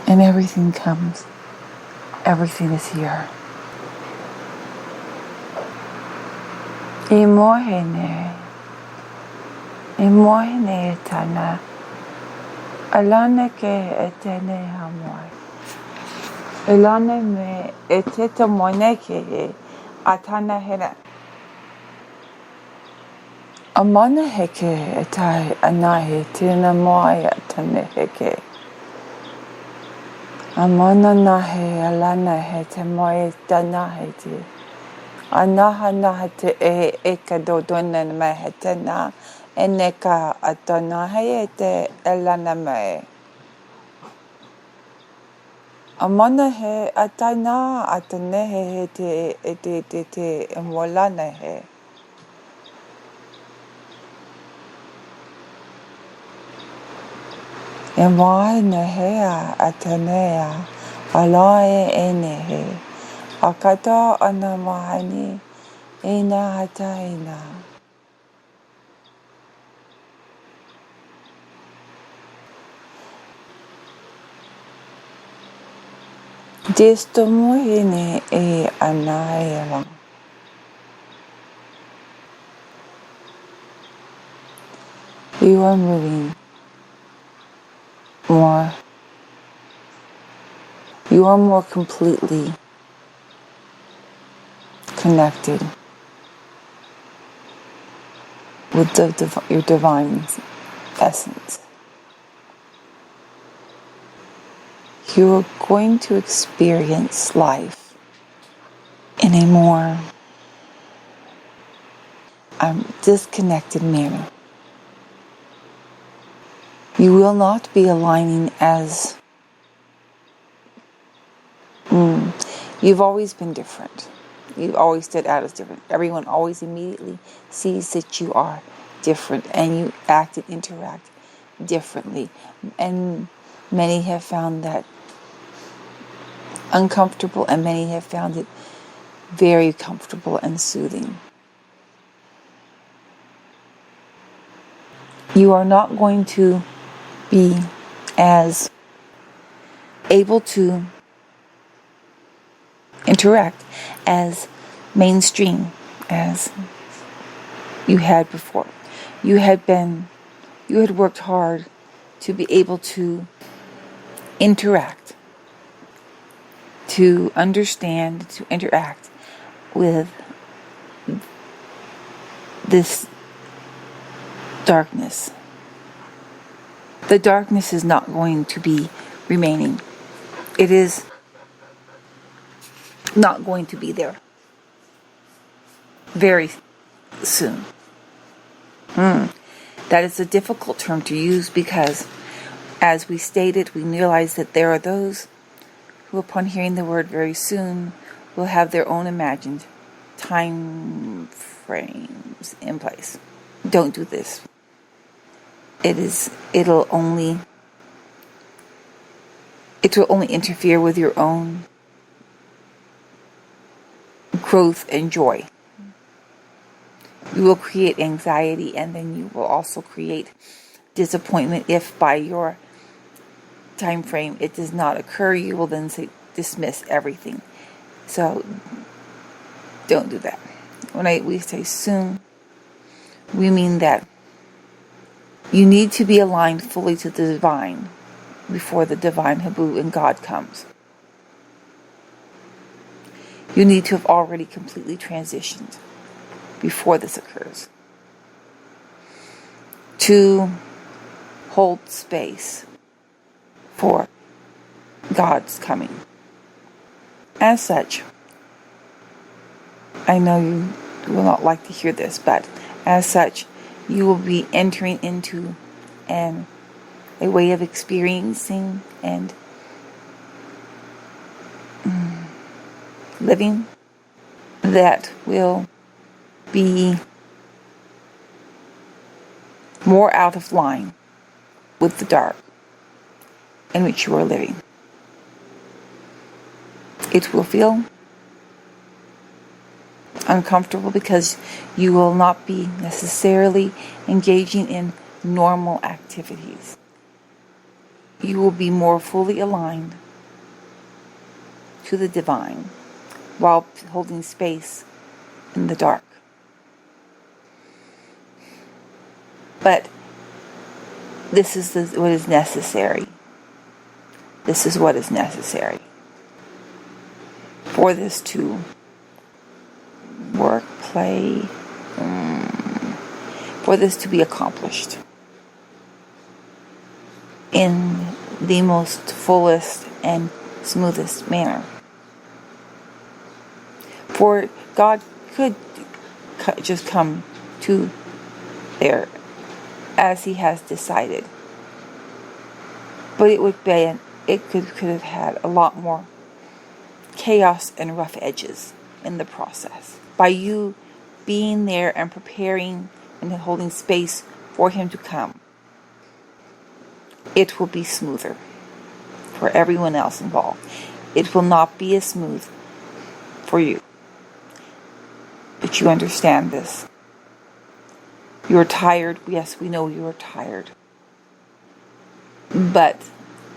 And everything comes. Everything is here. Imohene tana. Alana ke etene hamoi. Elana me eteta moneke atana hena. Amana heke etai anahe tina moai atane heke. Amana nahe alana he te moe danahe te. Anaha naha te eka dodona me he te na eneka atanahe e te elana me. Amana he atana atanehe he te emolana he. E mai nehea atanea alae enehe. Akata ana mahani ena hataina. Destomo hene e anaela. You are moving more. You are more completely connected with your divine essence. You are going to experience life in a more disconnected manner. You will not be aligning as you've always been different. You've always stood out as different. Everyone always immediately sees that you are different and you act and interact differently. And many have found that uncomfortable and many have found it very comfortable and soothing. You are not going to be as able to interact as mainstream as you had before. You had worked hard to be able to interact, to understand, to interact with this darkness. The darkness is not going to be remaining. It is not going to be there very soon. That is a difficult term to use because, as we stated, we realize that there are those who, upon hearing the word very soon, will have their own imagined time frames in place. Don't do this. It will only interfere with your own growth and joy. You will create anxiety, and then you will also create disappointment if by your time frame it does not occur. You will then dismiss everything. So don't do that. When we say soon, we mean that you need to be aligned fully to the divine before the divine Habu and God comes. You need to have already completely transitioned before this occurs, to hold space for God's coming. As such, I know you will not like to hear this, but as such, you will be entering into a way of experiencing and living that will be more out of line with the dark in which you are living. It will feel uncomfortable because you will not be necessarily engaging in normal activities. you will be more fully aligned to the divine while holding space in the dark. But this is what is necessary. This is what is necessary for this to work, play, for this to be accomplished in the most fullest and smoothest manner. For God could just come to there as He has decided, but it could have had a lot more chaos and rough edges in the process. By you being there and preparing and holding space for Him to come, it will be smoother for everyone else involved. It will not be as smooth for you. But you understand this. You're tired. Yes, we know you are tired. But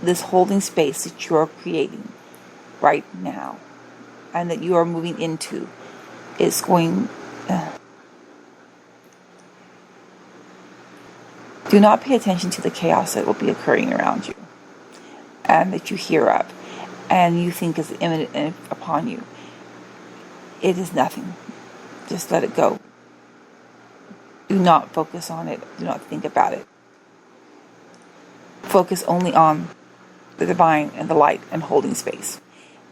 this holding space that you are creating right now and that you are moving into is going... do not pay attention to the chaos that will be occurring around you and that you hear of and you think is imminent upon you. It is nothing. Just let it go. Do not focus on it. Do not think about it. Focus only on the divine and the light and holding space.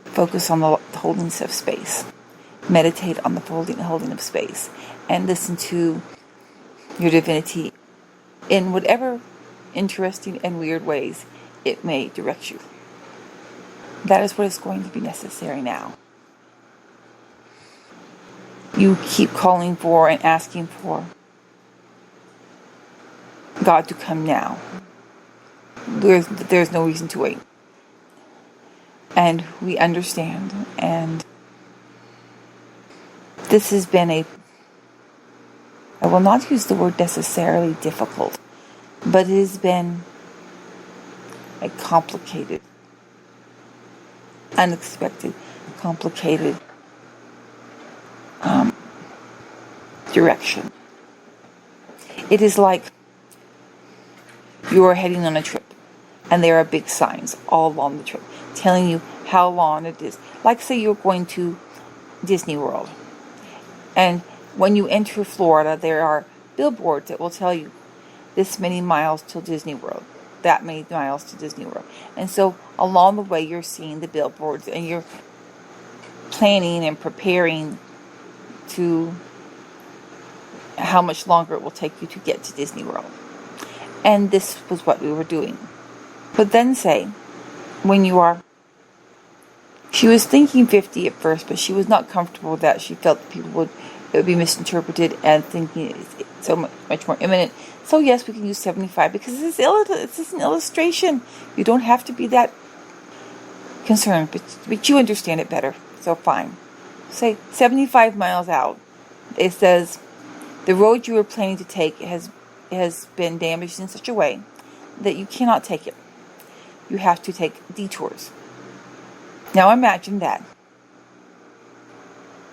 Focus on the holding of space. Meditate on the holding of space. And listen to your divinity in whatever interesting and weird ways it may direct you. That is what is going to be necessary now. You keep calling for and asking for God to come now. There's no reason to wait. And we understand. And this has been I will not use the word necessarily difficult, but it has been a complicated, unexpected, complicated direction. It is like you are heading on a trip and there are big signs all along the trip telling you how long it is. Like say you're going to Disney World, and when you enter Florida there are billboards that will tell you this many miles till Disney World, that many miles to Disney World. And so along the way you're seeing the billboards and you're planning and preparing to how much longer it will take you to get to Disney World. And this was what we were doing. But then say, when you are... She was thinking 50 at first, but she was not comfortable with that. She felt that it would be misinterpreted and thinking it's so much more imminent. So yes, we can use 75 because this is an illustration. You don't have to be that concerned, but you understand it better. So fine. Say 75 miles out. It says the road you were planning to take has been damaged in such a way that you cannot take it. You have to take detours. Now imagine that.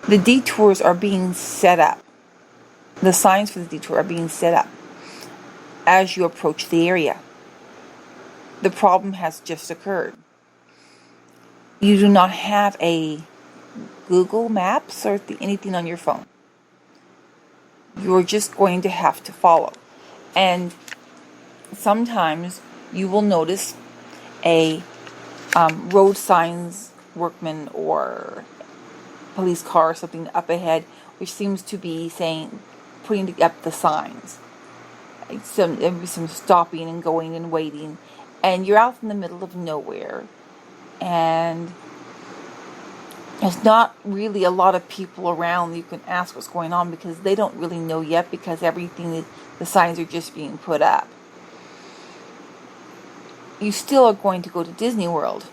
The detours are being set up. The signs for the detour are being set up as you approach the area. The problem has just occurred. You do not have a Google Maps or anything on your phone. You're just going to have to follow. And sometimes you will notice a road signs workman or police car or something up ahead, which seems to be putting up the signs. Some stopping and going and waiting, and you're out in the middle of nowhere, and there's not really a lot of people around you can ask what's going on because they don't really know yet because the signs are just being put up. You still are going to go to Disney World,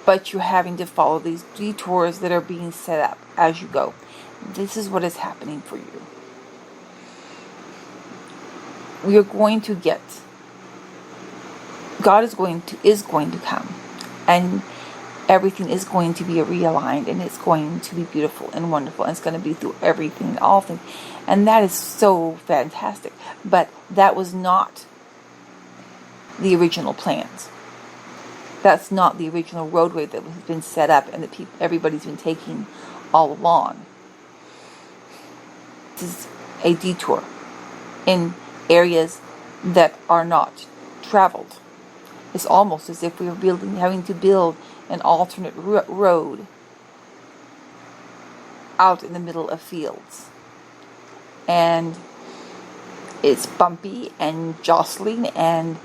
but you're having to follow these detours that are being set up as you go. This is what is happening for you. We are going to get God is going to come, and everything is going to be realigned, and it's going to be beautiful and wonderful, and it's going to be through everything, all things, and that is so fantastic. But that was not the original plans. That's not the original roadway that has been set up and that everybody's been taking all along. This is a detour in areas that are not traveled. It's almost as if we were having to build an alternate road out in the middle of fields. And it's bumpy and jostling, and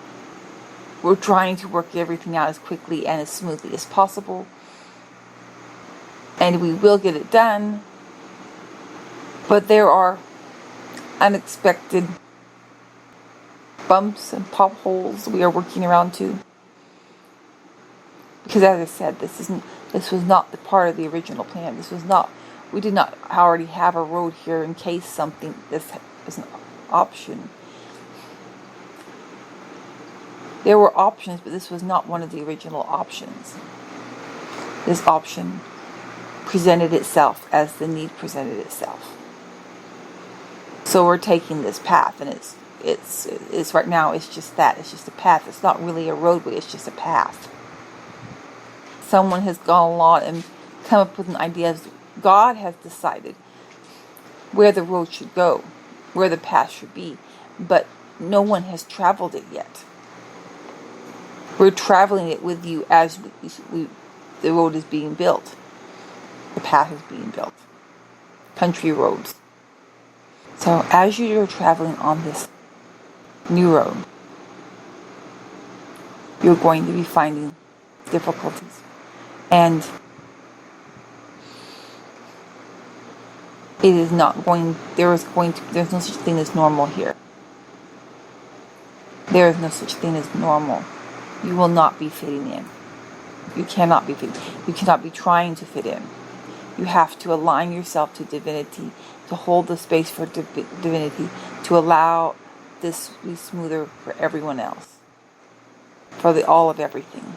we're trying to work everything out as quickly and as smoothly as possible. And we will get it done. But there are unexpected bumps and potholes we are working around too. Because as I said, this was not the part of the original plan. We did not already have a road here in case this was an option. There were options, but this was not one of the original options. This option presented itself as the need presented itself. So we're taking this path, and it's right now, it's just that. It's just a path. It's not really a roadway. It's just a path. Someone has gone along and come up with an idea. God has decided where the road should go, where the path should be, but no one has traveled it yet. We're traveling it with you as the road is being built. The path is being built. Country roads. So as you are traveling on this new road, you're going to be finding difficulties. And there's no such thing as normal here. There is no such thing as normal. You will not be fitting in. You cannot be fitting. You cannot be trying to fit in. You have to align yourself to divinity, to hold the space for divinity, to allow this to be smoother for everyone else, for all of everything.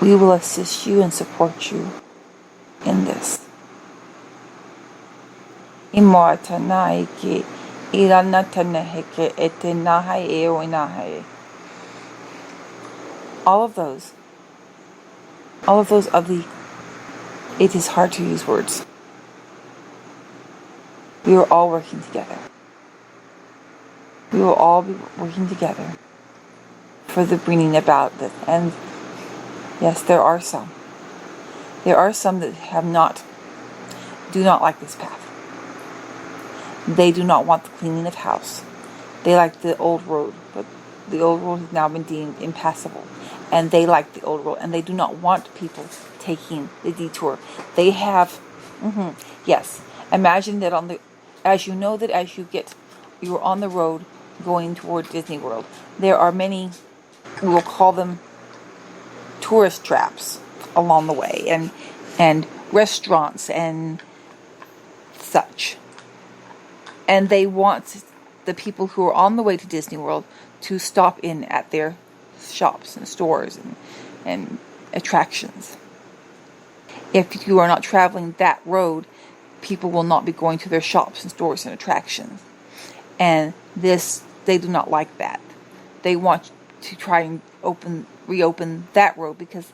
We will assist you and support you in this. All of those it is hard to use words. We are all working together. We will all be working together for the bringing about this. And yes, there are some. There are some that do not like this path. They do not want the cleaning of house. They like the old road, but the old road has now been deemed impassable. And they like the old road, and they do not want people taking the detour. They have, yes. Imagine that as you're on the road going toward Disney World, there are many, we will call them tourist traps along the way, and restaurants and such. And they want the people who are on the way to Disney World to stop in at their shops and stores and attractions. If you are not traveling that road, people will not be going to their shops and stores and attractions. And they do not like that. They want to try and reopen that road, because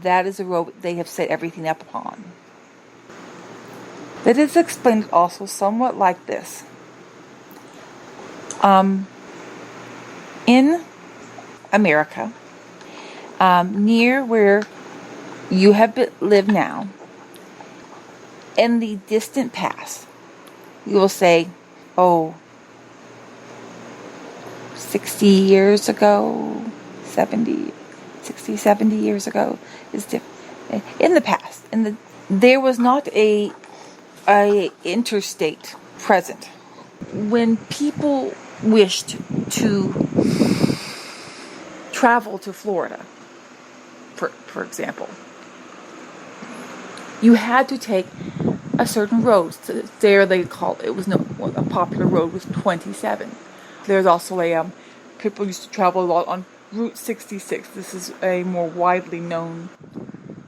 that is a road they have set everything up upon. That is explained also somewhat like this. In America, near where you have lived now, in the distant past, you will say, 60 years ago, 70 years ago, is different. In the past, there was not a interstate present. When people wished to travel to Florida, for example, you had to take a certain road. So there they call it was a popular road was 27. There's also a people used to travel a lot on Route 66. This is a more widely known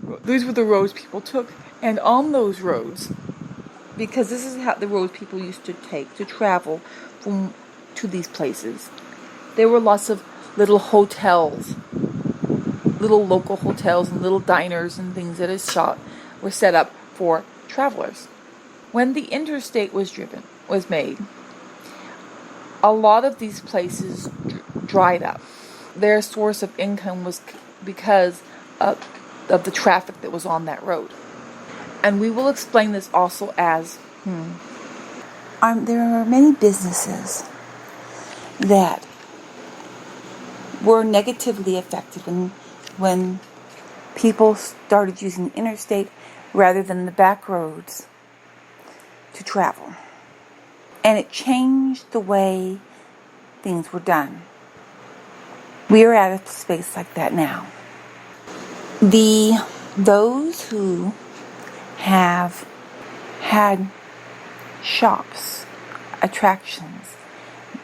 road. These were the roads people took, and on those roads, because this is how the roads people used to take to travel from to these places, there were lots of little hotels, little local hotels and little diners and things that were set up for travelers. When the interstate was made, a lot of these places dried up. Their source of income was because of the traffic that was on that road. And we will explain this also as there are many businesses that were negatively affected when people started using the interstate rather than the back roads to travel. And it changed the way things were done. We are at a space like that now. Those who have had shops, attractions,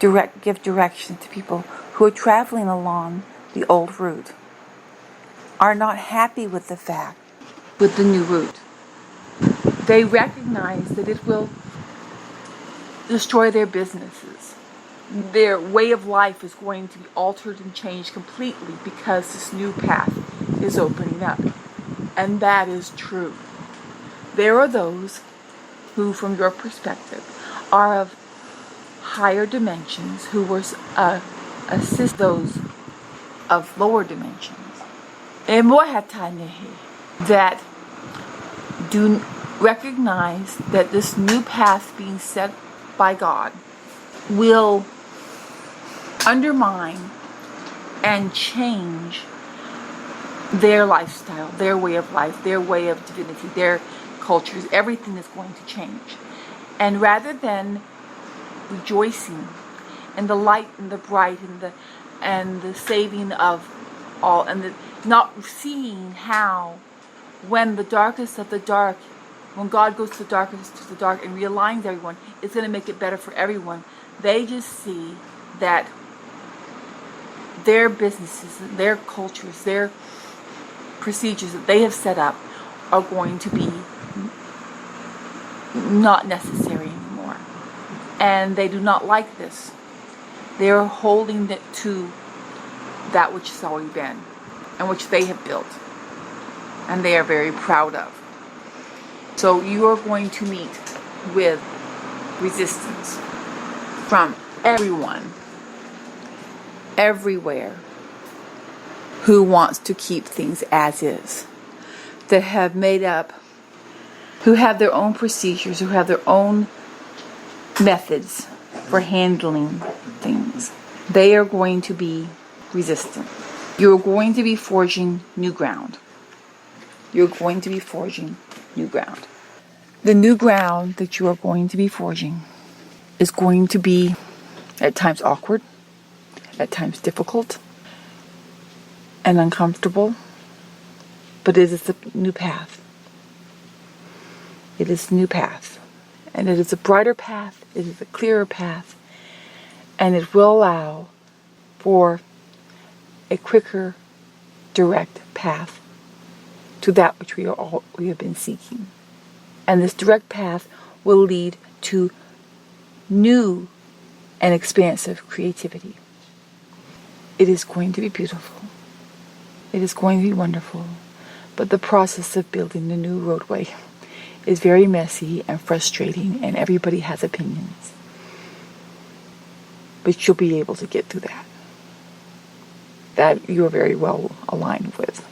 give direction to people who are traveling along the old route are not happy with the new route. They recognize that it will destroy their businesses. Their way of life is going to be altered and changed completely because this new path is opening up. And that is true. There are those who, from your perspective, are of higher dimensions who will assist those of lower dimensions. That do recognize that this new path being set by God will undermine and change their lifestyle, their way of life, their way of divinity, their cultures. Everything is going to change. And rather than rejoicing in the light and the bright and the saving of all, and not seeing how when the darkest of the dark, when God goes to the darkest to the dark and realigns everyone, it's going to make it better for everyone. They just see that their businesses, their cultures, their procedures that they have set up are going to be not necessary anymore. And they do not like this. They're holding it to that which has already been and which they have built. And they are very proud of. So you are going to meet with resistance from everyone, everywhere, who wants to keep things as is, that have made up, who have their own procedures, who have their own methods for handling things. They are going to be resistant. You're going to be forging new ground. You're going to be forging new ground. The new ground that you are going to be forging is going to be at times awkward, at times difficult and uncomfortable, but it is a new path. It is a new path, and it is a brighter path, it is a clearer path, and it will allow for a quicker, direct path to that which we have been seeking. And this direct path will lead to new and expansive creativity. It is going to be beautiful. It is going to be wonderful. But the process of building the new roadway is very messy and frustrating, and everybody has opinions. But you'll be able to get through that. That you are very well aligned with.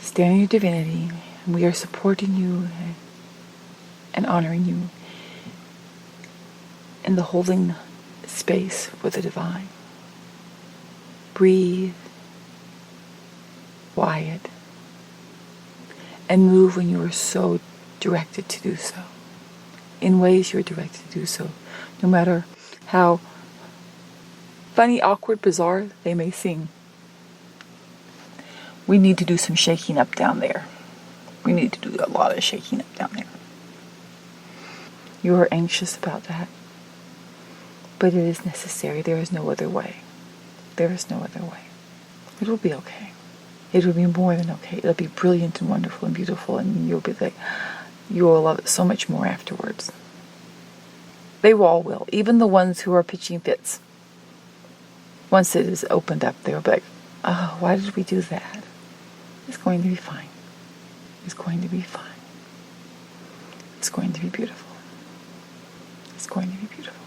Stand in your divinity, and we are supporting you and honoring you in the holding space for the divine. Breathe, quiet, and move when you are so directed to do so, in ways you are directed to do so, no matter how funny, awkward, bizarre they may seem. We need to do some shaking up down there. We need to do a lot of shaking up down there. You are anxious about that. But it is necessary. There is no other way. There is no other way. It will be okay. It will be more than okay. It'll be brilliant and wonderful and beautiful, and you'll be like, you will love it so much more afterwards. They all will. Even the ones who are pitching fits. Once it is opened up, they'll be like, oh, why did we do that? It's going to be fine. It's going to be fine. It's going to be beautiful. It's going to be beautiful.